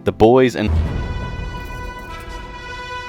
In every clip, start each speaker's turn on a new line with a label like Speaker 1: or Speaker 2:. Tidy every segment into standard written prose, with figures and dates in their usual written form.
Speaker 1: The Boys and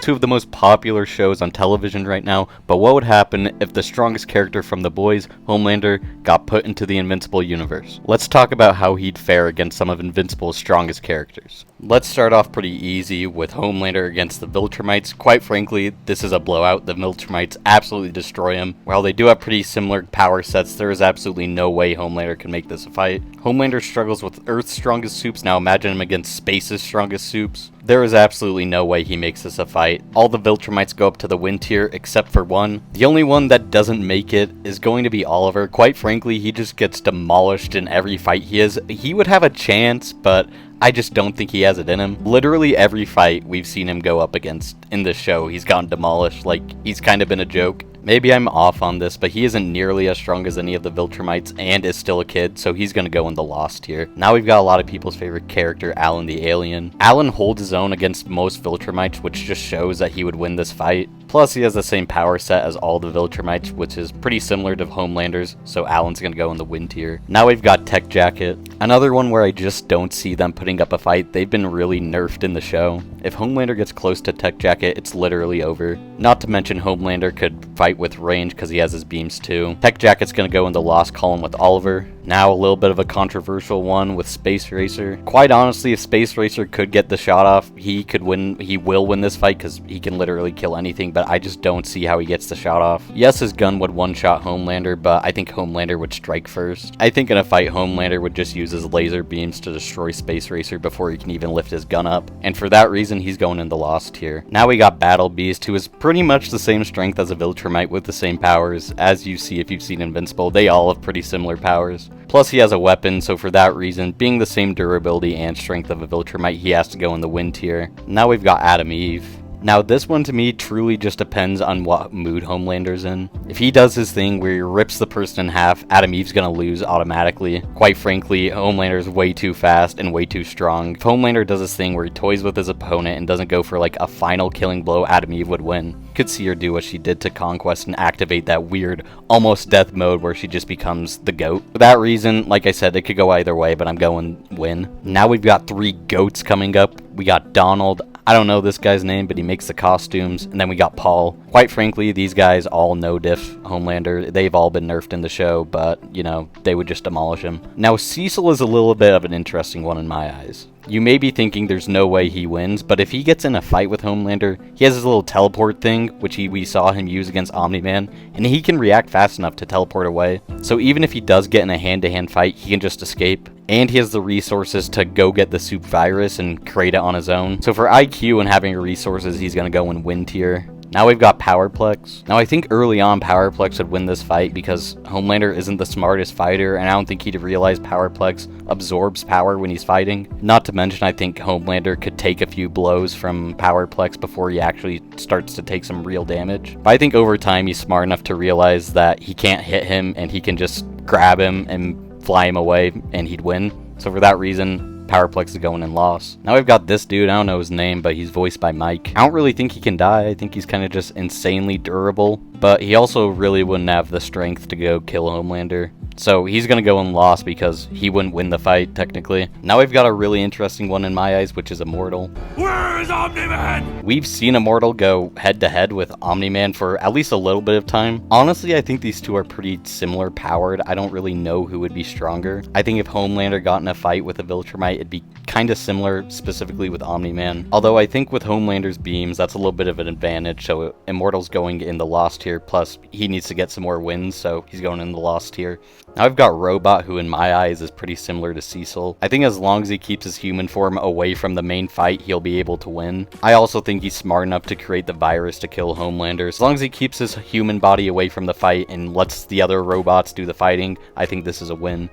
Speaker 1: two of the most popular shows on television right now, but what would happen if the strongest character from The Boys, Homelander, got put into the Invincible universe? Let's talk about how he'd fare against some of Invincible's strongest characters. Let's start off pretty easy with Homelander against the Viltrumites. Quite frankly, this is a blowout. The Viltrumites absolutely destroy him. While they do have pretty similar power sets, there is absolutely no way Homelander can make this a fight. Homelander struggles with Earth's strongest soups, now imagine him against Space's strongest soups. There is absolutely no way he makes this a fight. All the Viltrumites go up to the win tier except for one. The only one that doesn't make it is going to be Oliver. Quite frankly, he just gets demolished in every fight he is. He would have a chance, but I just don't think he has it in him. Literally every fight we've seen him go up against in this show, he's gotten demolished. Like, he's kind of been a joke. Maybe I'm off on this, but he isn't nearly as strong as any of the Viltrumites and is still a kid, so he's gonna go in the lost tier. Now we've got a lot of people's favorite character, Alan the Alien. Alan holds his own against most Viltrumites, which just shows that he would win this fight. Plus, he has the same power set as all the Viltrumites, which is pretty similar to Homelander's, so Alan's gonna go in the win tier. Now we've got Tech Jacket. Another one where I just don't see them putting up a fight. They've been really nerfed in the show. If Homelander gets close to Tech Jacket, it's literally over. Not to mention Homelander could fight with range because he has his beams too. Tech Jacket's gonna go in the lost column with Oliver. Now a little bit of a controversial one with Space Racer. Quite honestly, if Space Racer could get the shot off, he could win. He will win this fight because he can literally kill anything, but I just don't see how he gets the shot off. Yes, his gun would one-shot Homelander, but I think Homelander would strike first. I think in a fight, Homelander would just use his laser beams to destroy Space Racer before he can even lift his gun up, and for that reason, he's going in the lost tier. Now we got Battle Beast, who is pretty much the same strength as a Viltrumite with the same powers. As you see if you've seen Invincible, they all have pretty similar powers. Plus, he has a weapon, so for that reason, being the same durability and strength of a Viltrumite, he has to go in the win tier. Now we've got Adam Eve. Now this one to me truly just depends on what mood Homelander's in. If he does his thing where he rips the person in half, Adam Eve's gonna lose automatically. Quite frankly, Homelander's way too fast and way too strong. If Homelander does his thing where he toys with his opponent and doesn't go for like a final killing blow, Adam Eve would win. You could see her do what she did to Conquest and activate that weird almost death mode where she just becomes the GOAT. For that reason, like I said, it could go either way, but I'm going win. Now we've got three GOATs coming up. We got Donald. I don't know this guy's name, but he makes the costumes. And then we got Paul. Quite frankly, these guys all no diff Homelander. They've all been nerfed in the show, but, you know, they would just demolish him. Now, Cecil is a little bit of an interesting one in my eyes. You may be thinking there's no way he wins, but if he gets in a fight with Homelander, he has his little teleport thing, which we saw him use against Omni-Man, and he can react fast enough to teleport away. So even if he does get in a hand-to-hand fight, he can just escape. And he has the resources to go get the soup virus and create it on his own. So for IQ and having resources, he's going to go in win tier. Now we've got Powerplex. Now I think early on Powerplex would win this fight because Homelander isn't the smartest fighter, and I don't think he'd realize Powerplex absorbs power when he's fighting. Not to mention I think Homelander could take a few blows from Powerplex before he actually starts to take some real damage. But I think over time he's smart enough to realize that he can't hit him and he can just grab him and fly him away and he'd win. So for that reason, Powerplex is going in loss. Now we've got this dude, I don't know his name, but he's voiced by Mike. I don't really think he can die. I think he's kind of just insanely durable, but he also really wouldn't have the strength to go kill Homelander. So he's going to go in loss because he wouldn't win the fight, technically. Now we've got a really interesting one in my eyes, which is Immortal.
Speaker 2: Where is Omni-Man?
Speaker 1: We've seen Immortal go head-to-head with Omni-Man for at least a little bit of time. Honestly, I think these two are pretty similar powered. I don't really know who would be stronger. I think if Homelander got in a fight with a Viltrumite, it'd be kind of similar, specifically with Omni-Man. Although I think with Homelander's beams, that's a little bit of an advantage, so Immortal's going in the lost tier, plus he needs to get some more wins, so he's going in the lost tier. Now I've got Robot, who in my eyes is pretty similar to Cecil. I think as long as he keeps his human form away from the main fight, he'll be able to win. I also think he's smart enough to create the virus to kill Homelander. As long as he keeps his human body away from the fight and lets the other robots do the fighting, I think this is a win.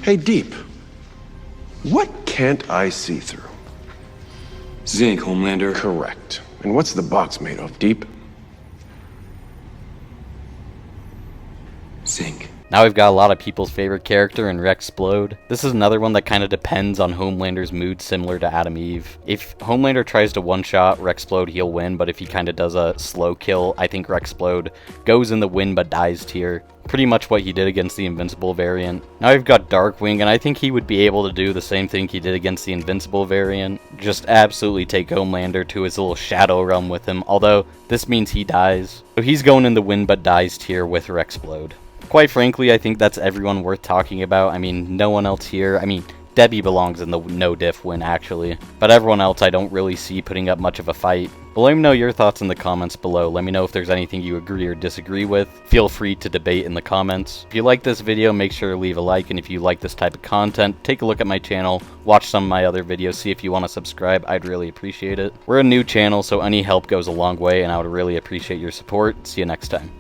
Speaker 3: Hey, Deep. What can't I see through?
Speaker 2: Zinc, Homelander.
Speaker 3: Correct. And what's the box made of, Deep?
Speaker 2: Zinc.
Speaker 1: Now we've got a lot of people's favorite character in Rexplode. This is another one that kind of depends on Homelander's mood, similar to Adam Eve. If Homelander tries to one-shot Rexplode, he'll win, but if he kind of does a slow kill, I think Rexplode goes in the win but dies tier. Pretty much what he did against the Invincible variant. Now we've got Darkwing, and I think he would be able to do the same thing he did against the Invincible variant. Just absolutely take Homelander to his little shadow realm with him, although this means he dies. So he's going in the win but dies tier with Rexplode. Quite frankly, I think that's everyone worth talking about. I mean, no one else here. I mean, Debbie belongs in the no diff win, actually. But everyone else I don't really see putting up much of a fight. But let me know your thoughts in the comments below. Let me know if there's anything you agree or disagree with. Feel free to debate in the comments. If you like this video, make sure to leave a like. And if you like this type of content, take a look at my channel. Watch some of my other videos. See if you want to subscribe. I'd really appreciate it. We're a new channel, so any help goes a long way. And I would really appreciate your support. See you next time.